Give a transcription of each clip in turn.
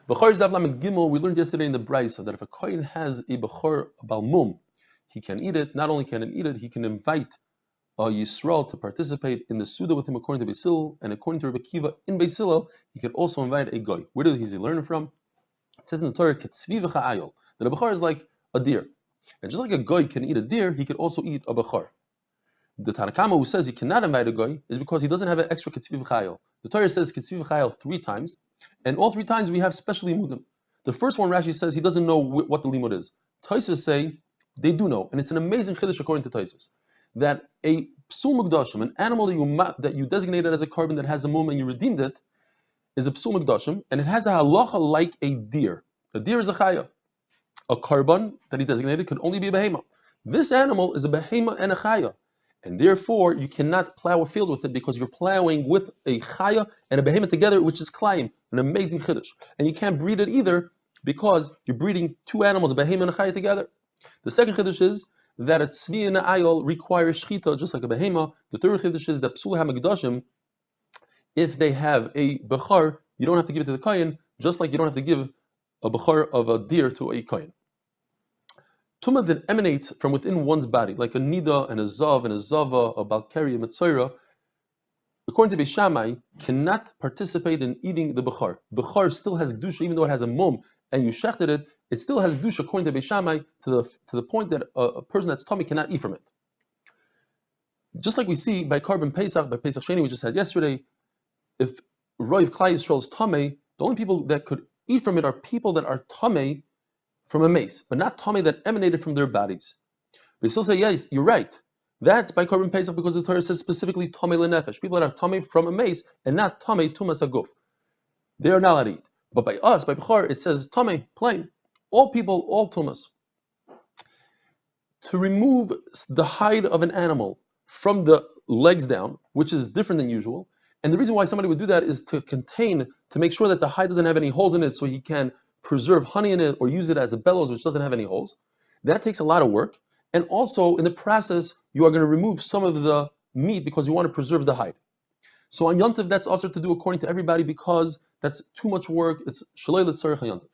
Bechoros Daf Lamed Gimel, we learned yesterday in the Brisa that if a kohen has a bechor, a balmum, he can eat it. Not only can he eat it, he can invite a Yisrael to participate in the Suda with him according to Beis Hillel, and according to Rebbe Kiva in Beis Hillel, he could also invite a goy. Where did he learn it from? It says in the Torah, Ketzvi v'cha'ayol, that a bechor is like a deer. And just like a goy can eat a deer, he could also eat a bechor. The Tanakama who says he cannot invite a goy is because he doesn't have an extra Ketzvi v'cha'ayol. The Torah says Ketzvi v'cha'ayol 3 times, and all 3 times we have special limudim. The first one, Rashi says he doesn't know what the limud is. Tosfos say they do know, and it's an amazing chiddush according to Tosfos, that a psul mukdashim, an animal that you designated as a carbon that has a mum and you redeemed it, is a psul mukdashim, and it has a halacha like a deer. A deer is a chaya. A carbon that he designated could only be a behema. This animal is a behema and a chaya, and therefore you cannot plow a field with it because you're plowing with a chaya and a behema together, which is klayim, an amazing chiddush. And you can't breed it either because you're breeding 2 animals, a behema and a chaya, together. The second chiddush is that a tzvi and a ayol require shchita just like a behema. The third chiddush is that psul hamikdashim, if they have a bechar, you don't have to give it to the kohen, just like you don't have to give a bechar of a deer to a kohen. Tumah that emanates from within one's body, like a nida and a zav and a zava, a balkari, a metzora, according to Beis Shammai, cannot participate in eating the bechar. Bechar still has kedusha, even though it has a mum, and you shechted it, it still has kedusha according to Beis Shammai to the point that a person that's tummy cannot eat from it. Just like we see by Carbon Pesach, by Pesach Sheni we just had yesterday, if Roiv Klai Yisrael is tamei, the only people that could eat from it are people that are tamei from a mace, but not tamei that emanated from their bodies. They still say, yeah, you're right. That's by Carbon Pesach because the Torah says specifically tamei lenefesh, people that are tamei from a mace and not tamei tumas aguf. They are not allowed to eat. But by us, by Bechar, it says tamei, plain. All people, all tumas. To remove the hide of an animal from the legs down, which is different than usual, and the reason why somebody would do that is to make sure that the hide doesn't have any holes in it so he can preserve honey in it or use it as a bellows which doesn't have any holes. That takes a lot of work. And also, in the process, you are going to remove some of the meat because you want to preserve the hide. So on Yontif, that's also to do according to everybody because that's too much work. It's shalei l'tzarech Yontif.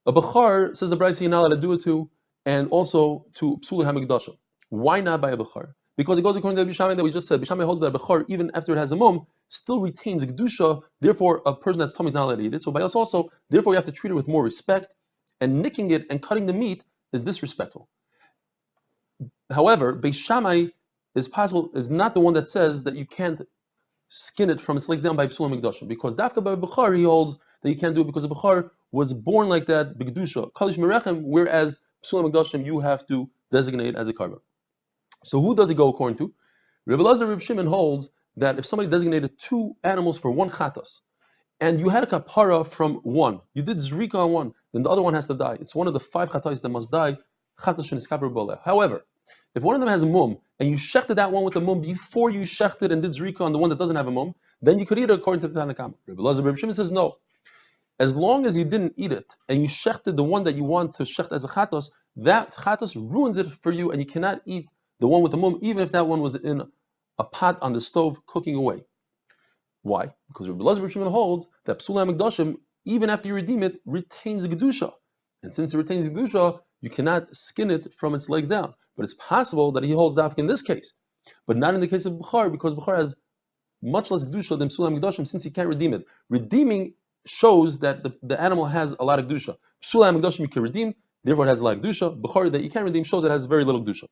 A bechar, says the Brisa, you're not allowed to do it to, and also to psuli hamikdashim. Why not by a bechar? Because it goes according to Beis Shammai that we just said. Beis Shammai holds that a bechar, even after it has a mum, still retains kedusha. Therefore, a person that's tummy is not allowed to eat it. So by us also, therefore, you have to treat it with more respect. And nicking it and cutting the meat is disrespectful. However, Beis Shammai is not the one that says that you can't skin it from its legs down by psul hamikdashim, because dafka by bechar he holds that you can't do it because the bechar was born like that b'kedusha kalish merechem, whereas psul hamikdashim you have to designate as a carbon. So who does it go according to? Rebbe Elazar Reb Shimon holds that if somebody designated 2 animals for 1 chatas, and you had a kapara from one, you did zrika on one, then the other one has to die. It's one of the 5 chatas that must die. Chatas sheniskaper boleh. However, if one of them has a mum, and you shechted that one with a mum before you shechted and did zrika on the one that doesn't have a mum, then you could eat it according to the Tanakama. Rebbe Elazar Reb Shimon says no. As long as you didn't eat it, and you shechted the one that you want to shecht as a chatos, that chatos ruins it for you, and you cannot eat the one with the mum, even if that one was in a pot on the stove cooking away. Why? Because Rebbe Elazar Reb Shimon holds that psul hamikdashim, even after you redeem it, retains kedusha, and since it retains kedusha, you cannot skin it from its legs down. But it's possible that he holds dafka in this case, but not in the case of bechar, because bechar has much less kedusha than psul hamikdashim, since he can't redeem it. Redeeming shows that the animal has a lot of kedusha. Psul hamikdashim you can redeem, therefore it has a lot of kedusha. Bechar that you can't redeem shows it has very little kedusha.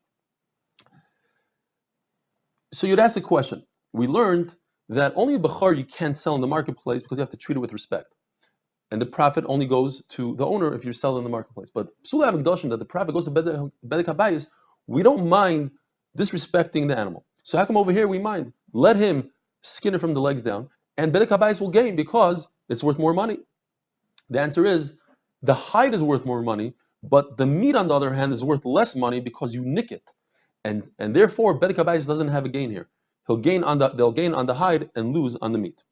So you'd ask the question. We learned that only a bechar you can't sell in the marketplace because you have to treat it with respect, and the profit only goes to the owner if you're selling in the marketplace. But psul hamikdashim, that the profit goes to bedek habayis, we don't mind disrespecting the animal. So how come over here we mind? Let him skin it from the legs down, and bedek habayis will gain because it's worth more money. The answer is the hide is worth more money, but the meat on the other hand is worth less money because you nick it. And therefore, bedek habayis doesn't have a gain here. They'll gain on the hide and lose on the meat.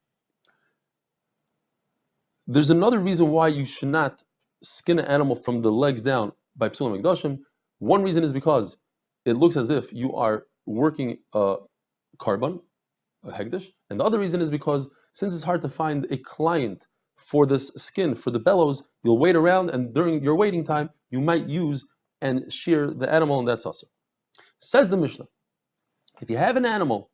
There's another reason why you should not skin an animal from the legs down by psul hamikdashim. One reason is because it looks as if you are working a carbon, a hegdish, and the other reason is because since it's hard to find a client for this skin, for the bellows, you'll wait around, and during your waiting time, you might use and shear the animal, and that's also. Says the Mishnah, if you have an animal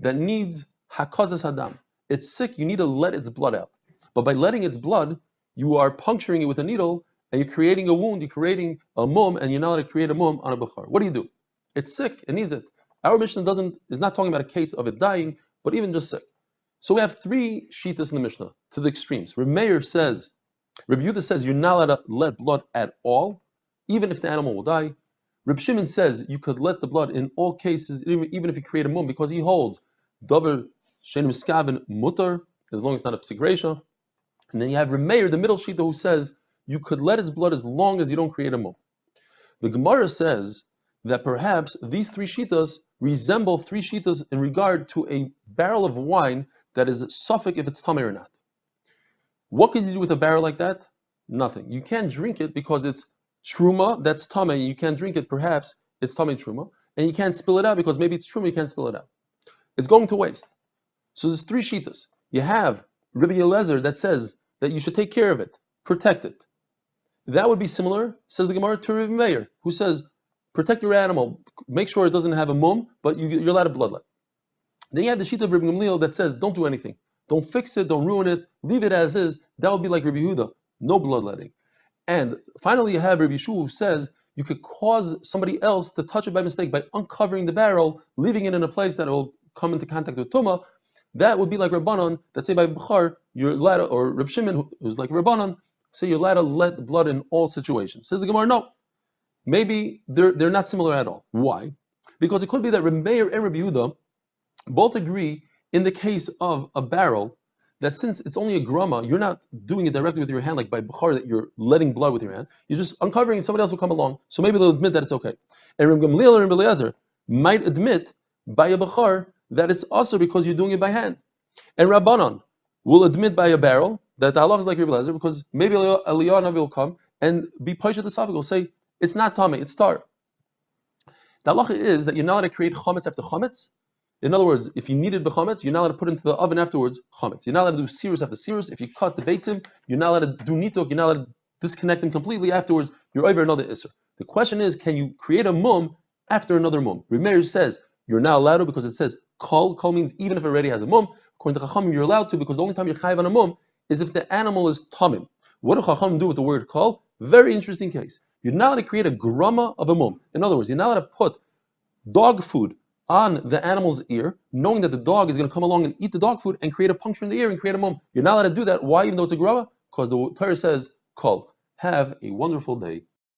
that needs hakazas hadam, it's sick, you need to let its blood out. But by letting its blood, you are puncturing it with a needle, and you're creating a wound, you're creating a mum, and you're not allowed to create a mum on a bechor. What do? It's sick, it needs it. Our Mishnah is not talking about a case of it dying, but even just sick. So we have three shittas in the Mishnah, to the extremes. Reb Yehuda says you're not allowed to let blood at all, even if the animal will die. Reb Shimon says you could let the blood in all cases, even if you create a mum, because he holds davar shein miskaven mutar, as long as it's not a psigresha. And then you have Reb Meir, the middle shita, who says you could let its blood as long as you don't create a mum. The Gemara says that perhaps these three shitas resemble three shitas in regard to a barrel of wine that is suffix if it's tamei or not. What can you do with a barrel like that? Nothing. You can't drink it because it's truma, that's tamei, you can't drink it, perhaps it's tamei truma, and you can't spill it out because maybe it's truma, you can't spill it out. It's going to waste. So there's three shitas. You have Rabbi Eliezer that says that you should take care of it, protect it. That would be similar, says the Gemara, to Rabbi Meir, who says, protect your animal, make sure it doesn't have a mum, but you're allowed to bloodlet. Then you have the sheet of Rabbi Gamliel that says, don't do anything. Don't fix it, don't ruin it, leave it as is. That would be like Rabbi Yehuda, no bloodletting. And finally you have Rabbi Yeshua who says, you could cause somebody else to touch it by mistake by uncovering the barrel, leaving it in a place that it will come into contact with Tumah. That would be like Rabbanon, that say by Bechar, you're allowed to, or Reb Shimon, who's like Rabbanon, say you're allowed to let blood in all situations. Says the Gemara, no. Maybe they're not similar at all. Why? Because it could be that Reb Meir and Reb Yehuda both agree in the case of a barrel that since it's only a grama, you're not doing it directly with your hand like by Bechar, that you're letting blood with your hand. You're just uncovering it, somebody else will come along. So maybe they'll admit that it's okay. And Reb Gamliel and Reb Eliezer might admit by a Bechar that it's also because you're doing it by hand. And Rabbanon will admit by a barrel that the halach is like Reb Eliezer because maybe Eliyahu Navi will come and be Paishat the Safik will say, it's not tamei, it's tar. The halacha is that you're not allowed to create chametz after chametz. In other words, if you needed bechametz, you're not allowed to put into the oven afterwards chametz. You're not allowed to do sirus after sirus. If you cut the beitzim, you're not allowed to do nitok. You're not allowed to disconnect them completely afterwards. You're over another isser. The question is, can you create a mum after another mum? Reb Meir says you're not allowed to because it says kol. Kol means even if it already has a mum. According to Chachamim, you're allowed to because the only time you're chayiv on a mum is if the animal is tamim. What do Chachamim do with the word kol? Very interesting case. You're not allowed to create a grama of a mum. In other words, you're not allowed to put dog food on the animal's ear, knowing that the dog is going to come along and eat the dog food and create a puncture in the ear and create a mum. You're not allowed to do that. Why? Even though it's a grama? Because the Torah says, kol. Have a wonderful day.